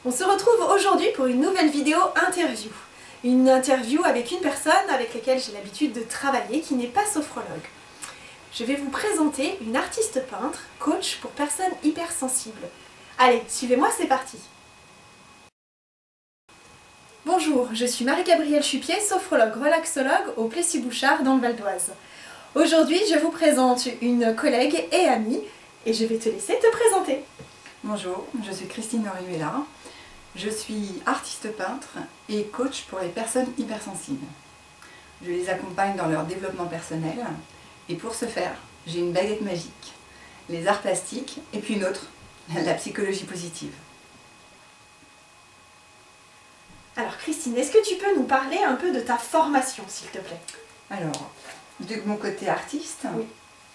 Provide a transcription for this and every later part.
On se retrouve aujourd'hui pour une nouvelle vidéo interview. Une interview avec une personne avec laquelle j'ai l'habitude de travailler qui n'est pas sophrologue. Je vais vous présenter une artiste peintre, coach pour personnes hypersensibles. Allez, suivez-moi, c'est parti. Bonjour, je suis Marie-Gabrielle Chupier, sophrologue relaxologue au Plessis-Bouchard dans le Val d'Oise. Aujourd'hui, je vous présente une collègue et amie et je vais te laisser te présenter. Bonjour, je suis Christine Orihuela. Je suis artiste peintre et coach pour les personnes hypersensibles. Je les accompagne dans leur développement personnel et pour ce faire, j'ai une baguette magique, les arts plastiques et puis une autre, la psychologie positive. Alors Christine, est-ce que tu peux nous parler un peu de ta formation, s'il te plaît? Alors, de mon côté artiste, oui.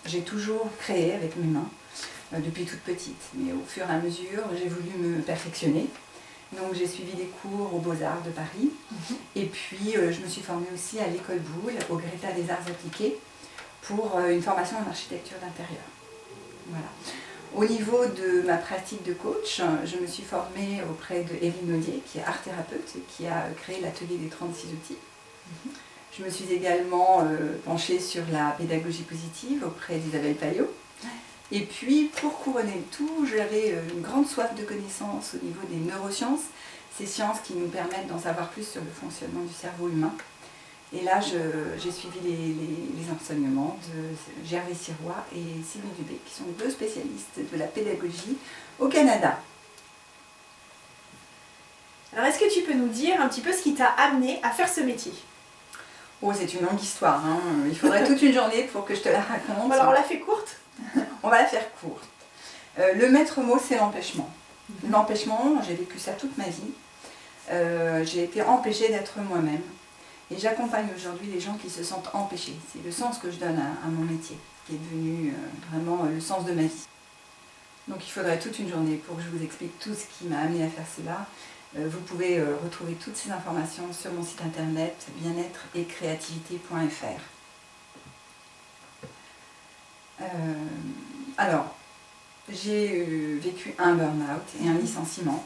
J'ai toujours créé avec mes mains depuis toute petite, mais au fur et à mesure, j'ai voulu me perfectionner. Donc j'ai suivi des cours aux Beaux-Arts de Paris et puis je me suis formée aussi à l'école Boulle, au Greta des Arts Appliqués, pour une formation en architecture d'intérieur. Voilà. Au niveau de ma pratique de coach, je me suis formée auprès de Evelyne Ollier, qui est art thérapeute et qui a créé l'atelier des 36 outils. Je me suis également penchée sur la pédagogie positive auprès d'Isabelle Payot. Et puis, pour couronner le tout, j'avais une grande soif de connaissances au niveau des neurosciences, ces sciences qui nous permettent d'en savoir plus sur le fonctionnement du cerveau humain. Et là, j'ai suivi les enseignements de Gervais Sirois et Sylvie Dubé, qui sont deux spécialistes de la pédagogie au Canada. Alors, est-ce que tu peux nous dire un petit peu ce qui t'a amené à faire ce métier? Oh, c'est une longue histoire, hein. Il faudrait toute une journée pour que je te la raconte. Alors, on la fait courte? On va la faire courte. Le maître mot, c'est l'empêchement. L'empêchement, j'ai vécu ça toute ma vie. J'ai été empêchée d'être moi-même. Et j'accompagne aujourd'hui les gens qui se sentent empêchés. C'est le sens que je donne à mon métier, qui est devenu vraiment le sens de ma vie. Donc il faudrait toute une journée pour que je vous explique tout ce qui m'a amené à faire cela. Vous pouvez retrouver toutes ces informations sur mon site internet bien-être et créativité.fr. Alors, j'ai vécu un burn-out et un licenciement,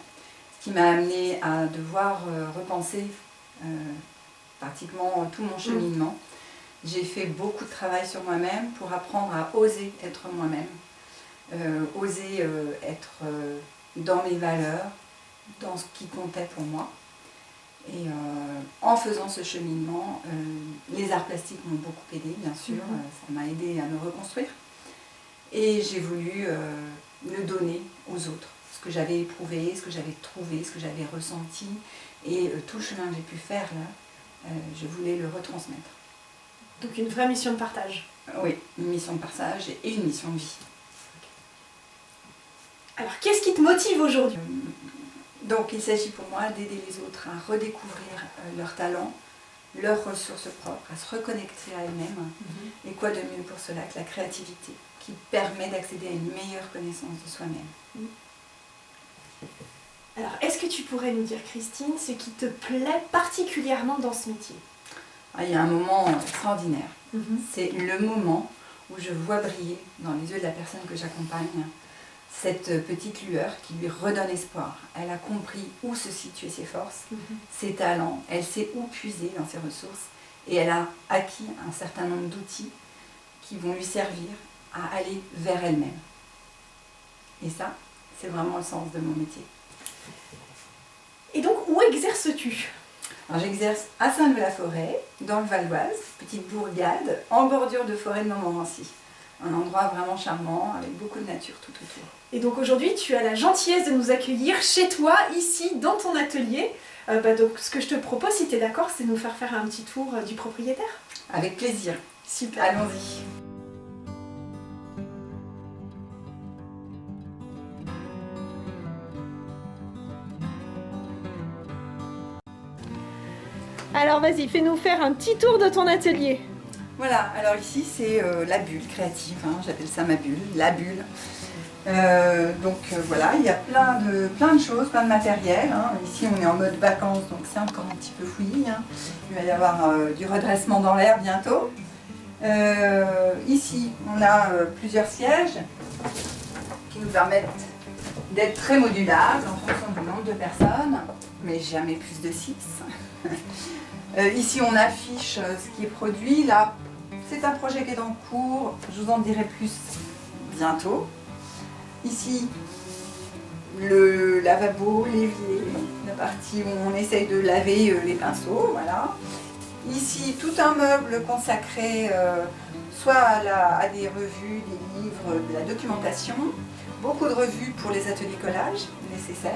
ce qui m'a amené à devoir repenser pratiquement tout mon cheminement. J'ai fait beaucoup de travail sur moi-même pour apprendre à oser être moi-même, oser être dans mes valeurs, dans ce qui comptait pour moi. Et en faisant ce cheminement, les arts plastiques m'ont beaucoup aidé, bien sûr, ça m'a aidé à me reconstruire. Et j'ai voulu le donner aux autres, ce que j'avais éprouvé, ce que j'avais trouvé, ce que j'avais ressenti, et tout le chemin que j'ai pu faire là, je voulais le retransmettre. Donc une vraie mission de partage. Oui, une mission de partage et une mission de vie. Alors qu'est-ce qui te motive aujourd'hui? Donc il s'agit pour moi d'aider les autres à redécouvrir leurs talents, leurs ressources propres, à se reconnecter à elles-mêmes. Et quoi de mieux pour cela que la créativité, qui permet d'accéder à une meilleure connaissance de soi-même. Alors est-ce que tu pourrais nous dire, Christine, ce qui te plaît particulièrement dans ce métier? Il y a un moment extraordinaire. C'est le moment où je vois briller dans les yeux de la personne que j'accompagne cette petite lueur qui lui redonne espoir. Elle a compris où se situaient ses forces, ses talents, elle sait où puiser dans ses ressources et elle a acquis un certain nombre d'outils qui vont lui servir à aller vers elle-même. Et ça, c'est vraiment le sens de mon métier. Et donc, où exerces-tu? Alors, j'exerce à Saint-Leu-la-Forêt, dans le Val d'Oise, petite bourgade, en bordure de forêt de Montmorency. Un endroit vraiment charmant, avec beaucoup de nature tout autour. Et donc aujourd'hui, tu as la gentillesse de nous accueillir chez toi, ici, dans ton atelier. Donc ce que je te propose, si tu es d'accord, c'est de nous faire un petit tour du propriétaire. Avec plaisir. Super. Allons-y. Alors vas-y, fais-nous faire un petit tour de ton atelier. Voilà, alors ici c'est la bulle créative, hein, j'appelle ça ma bulle, la bulle. Voilà, il y a plein de choses, plein de matériel. Hein. Ici on est en mode vacances, donc c'est encore un petit peu fouillis. Hein. Il va y avoir du redressement dans l'air bientôt. Ici on a plusieurs sièges qui nous permettent d'être très modulable en fonction du nombre de personnes, mais jamais plus de 6. Ici, on affiche ce qui est produit. Là, c'est un projet qui est en cours. Je vous en dirai plus bientôt. Ici, le lavabo, l'évier, la partie où on essaye de laver les pinceaux. Voilà. Ici, tout un meuble consacré soit à des revues, des livres, de la documentation. Beaucoup de revues pour les ateliers collage nécessaires.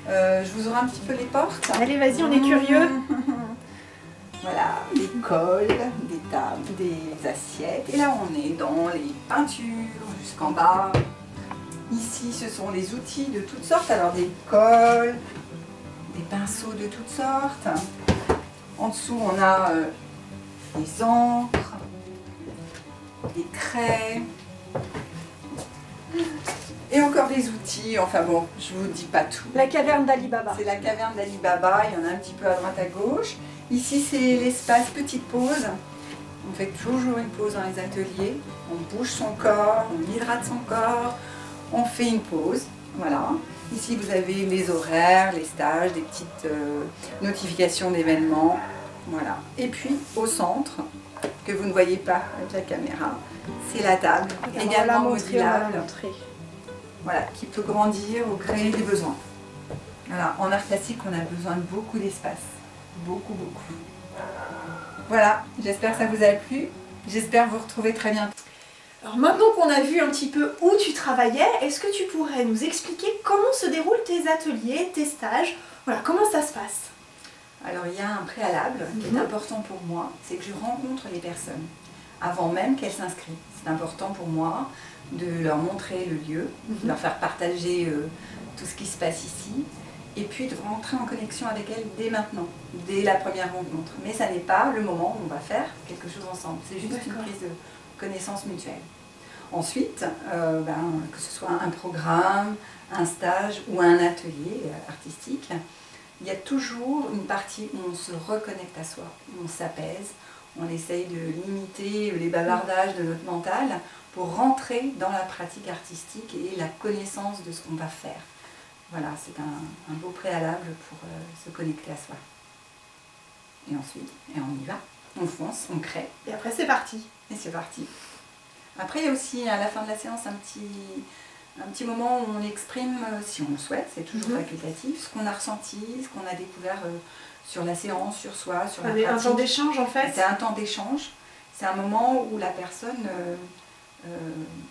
Je vous ouvre un petit peu les portes. Allez, vas-y, on est curieux. Voilà, des cols, des tables, des assiettes. Et là, on est dans les peintures jusqu'en bas. Ici, ce sont les outils de toutes sortes. Alors, des cols, des pinceaux de toutes sortes. En dessous, on a des encres, des craies. Et encore des outils, enfin bon, je vous dis pas tout. La caverne d'Ali Baba. C'est la caverne d'Ali Baba, il y en a un petit peu à droite à gauche. Ici c'est l'espace petite pause. On fait toujours une pause dans les ateliers. On bouge son corps, on hydrate son corps, on fait une pause. Voilà. Ici vous avez les horaires, les stages, des petites notifications d'événements. Voilà. Et puis au centre, que vous ne voyez pas avec la caméra, c'est la table, également modulable. Voilà, qui peut grandir au gré des besoins. Voilà, en art classique, on a besoin de beaucoup d'espace. Beaucoup, beaucoup. Voilà, j'espère que ça vous a plu. J'espère vous retrouver très bientôt. Alors maintenant qu'on a vu un petit peu où tu travaillais, est-ce que tu pourrais nous expliquer comment se déroulent tes ateliers, tes stages? Voilà, comment ça se passe? Alors, il y a un préalable qui est important pour moi, c'est que je rencontre les personnes avant même qu'elles s'inscrivent. C'est important pour moi de leur montrer le lieu, de leur faire partager tout ce qui se passe ici, et puis de rentrer en connexion avec elles dès maintenant, dès la première rencontre. Mais ça n'est pas le moment où on va faire quelque chose ensemble, c'est juste une prise de connaissance mutuelle. Ensuite, que ce soit un programme, un stage ou un atelier artistique, il y a toujours une partie où on se reconnecte à soi, où on s'apaise, on essaye de limiter les bavardages de notre mental pour rentrer dans la pratique artistique et la connaissance de ce qu'on va faire. Voilà, c'est un beau préalable pour se connecter à soi. Et ensuite, on y va, on fonce, on crée. Et après c'est parti. Et c'est parti. Après, il y a aussi à la fin de la séance un petit moment où on exprime, si on le souhaite, c'est toujours facultatif, ce qu'on a ressenti, ce qu'on a découvert sur la séance, sur soi, sur la pratique. Un temps d'échange en fait. C'est un temps d'échange, c'est un moment où la personne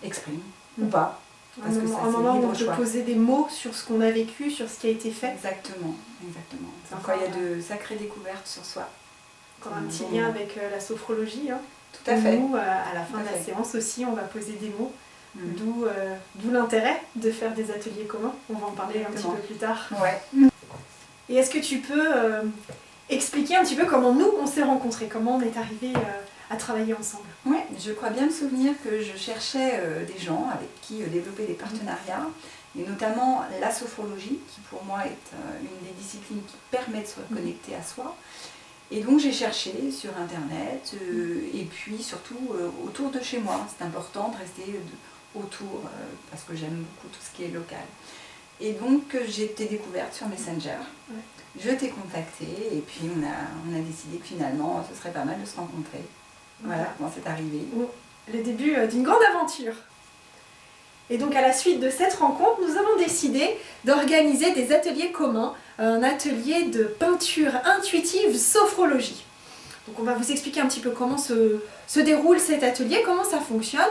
exprime ou pas. Parce que ça, un moment où on peut choix. poser des mots sur ce qu'on a vécu, sur ce qui a été fait. Exactement, exactement. Encore, il y a de sacrées découvertes sur soi. Encore un petit lien avec la sophrologie. Hein. Tout à fait. Nous, à la fin de la séance aussi, on va poser des mots. D'où l'intérêt de faire des ateliers communs. On va en parler un petit peu plus tard. Ouais. Et est-ce que tu peux expliquer un petit peu comment nous, on s'est rencontrés, comment on est arrivés à travailler ensemble? Oui, je crois bien me souvenir que je cherchais des gens avec qui développer des partenariats, et notamment la sophrologie, qui pour moi est une des disciplines qui permet de se reconnecter à soi. Et donc j'ai cherché sur internet, et puis surtout autour de chez moi. C'est important de rester autour, parce que j'aime beaucoup tout ce qui est local. Et donc j'ai été découverte sur Messenger. Ouais. Je t'ai contacté, et puis on a décidé que finalement ce serait pas mal de se rencontrer. Voilà comment c'est arrivé. Le début d'une grande aventure. Et donc à la suite de cette rencontre, nous avons décidé d'organiser des ateliers communs, un atelier de peinture intuitive sophrologie. Donc on va vous expliquer un petit peu comment se déroule cet atelier, comment ça fonctionne.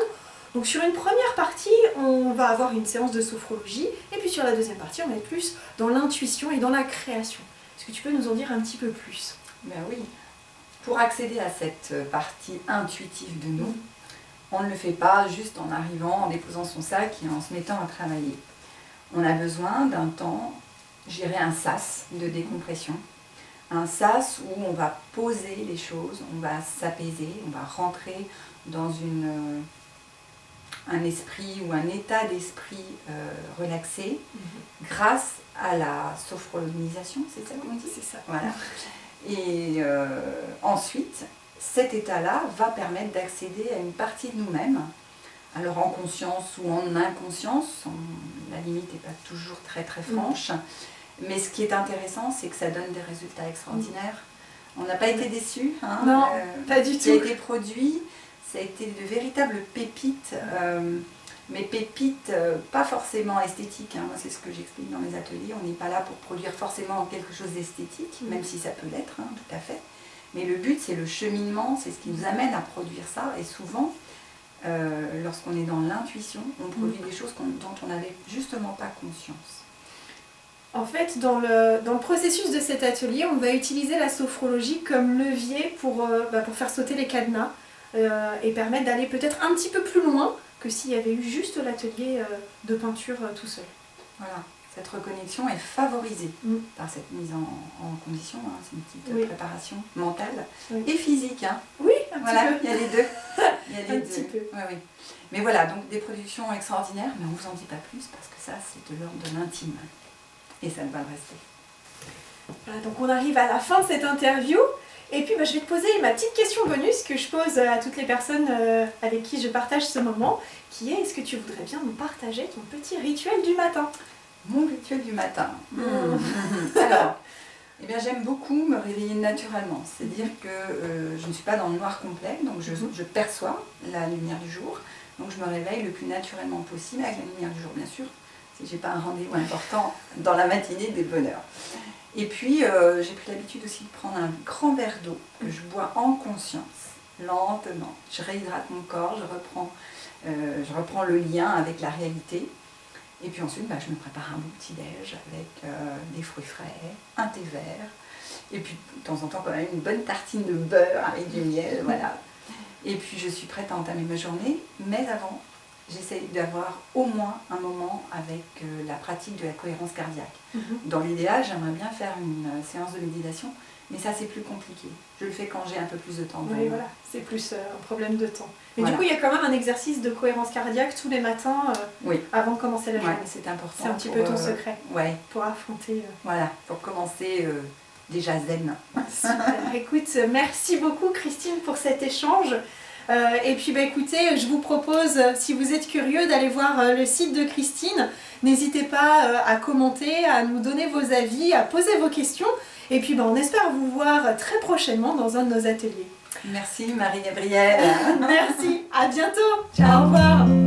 Donc sur une première partie, on va avoir une séance de sophrologie, et puis sur la deuxième partie, on va être plus dans l'intuition et dans la création. Est-ce que tu peux nous en dire un petit peu plus? Ben oui. Pour accéder à cette partie intuitive de nous, on ne le fait pas juste en arrivant, en déposant son sac et en se mettant à travailler. On a besoin d'un temps, j'irais un sas de décompression, un sas où on va poser les choses, on va s'apaiser, on va rentrer dans un esprit ou un état d'esprit relaxé grâce à la sophrologisation, c'est ça qu'on dit? C'est ça. Voilà. Et ensuite, cet état-là va permettre d'accéder à une partie de nous-mêmes, alors en conscience ou en inconscience, la limite n'est pas toujours très franche, mais ce qui est intéressant, c'est que ça donne des résultats extraordinaires. On n'a pas été déçus, hein, non, pas du ce qui a tout. été produit, ça a été de véritables pépites, mais pépites pas forcément esthétiques, hein. Moi c'est ce que j'explique dans les ateliers, on n'est pas là pour produire forcément quelque chose d'esthétique, même si ça peut l'être, hein, tout à fait. Mais le but, c'est le cheminement, c'est ce qui nous amène à produire ça. Et souvent, lorsqu'on est dans l'intuition, on produit des choses dont on n'avait justement pas conscience. En fait, dans le processus de cet atelier, on va utiliser la sophrologie comme levier pour faire sauter les cadenas et permettre d'aller peut-être un petit peu plus loin que s'il y avait eu juste l'atelier de peinture tout seul. Voilà. Cette reconnexion est favorisée par cette mise en condition, hein. C'est une petite préparation mentale et physique. Hein. Oui, un petit peu. Il y a les deux. Il y a les un deux. petit peu. Oui. Mais voilà, donc des productions extraordinaires, mais on ne vous en dit pas plus parce que ça, c'est de l'ordre de l'intime. Et ça ne va le rester. Voilà, donc on arrive à la fin de cette interview. Et puis je vais te poser ma petite question bonus que je pose à toutes les personnes avec qui je partage ce moment, qui est: est-ce que tu voudrais bien nous partager ton petit rituel du matin? Mon rituel du matin. Alors, eh bien, j'aime beaucoup me réveiller naturellement. C'est-à-dire que je ne suis pas dans le noir complet, donc je perçois la lumière du jour. Donc je me réveille le plus naturellement possible avec la lumière du jour, bien sûr. Si je n'ai pas un rendez-vous important dans la matinée, des bonheurs. Et puis, j'ai pris l'habitude aussi de prendre un grand verre d'eau que je bois en conscience, lentement. Je réhydrate mon corps, je reprends le lien avec la réalité. Et puis ensuite, je me prépare un bon petit-déj avec des fruits frais, un thé vert, et puis de temps en temps quand même une bonne tartine de beurre avec du miel, voilà. Et puis je suis prête à entamer ma journée, mais avant, j'essaie d'avoir au moins un moment avec la pratique de la cohérence cardiaque. Dans l'idéal, j'aimerais bien faire une séance de méditation, mais ça c'est plus compliqué. Je le fais quand j'ai un peu plus de temps. Oui, voilà, c'est plus un problème de temps. Mais voilà. Du coup, il y a quand même un exercice de cohérence cardiaque tous les matins avant de commencer la journée. C'est important. C'est un petit peu ton secret pour affronter. Voilà, pour commencer déjà zen. Super. Écoute, merci beaucoup Christine pour cet échange. Et puis écoutez, je vous propose, si vous êtes curieux, d'aller voir le site de Christine. N'hésitez pas à commenter, à nous donner vos avis, à poser vos questions. Et puis on espère vous voir très prochainement dans un de nos ateliers. Merci Marie-Gabrielle. Merci, à bientôt. Ciao, au revoir.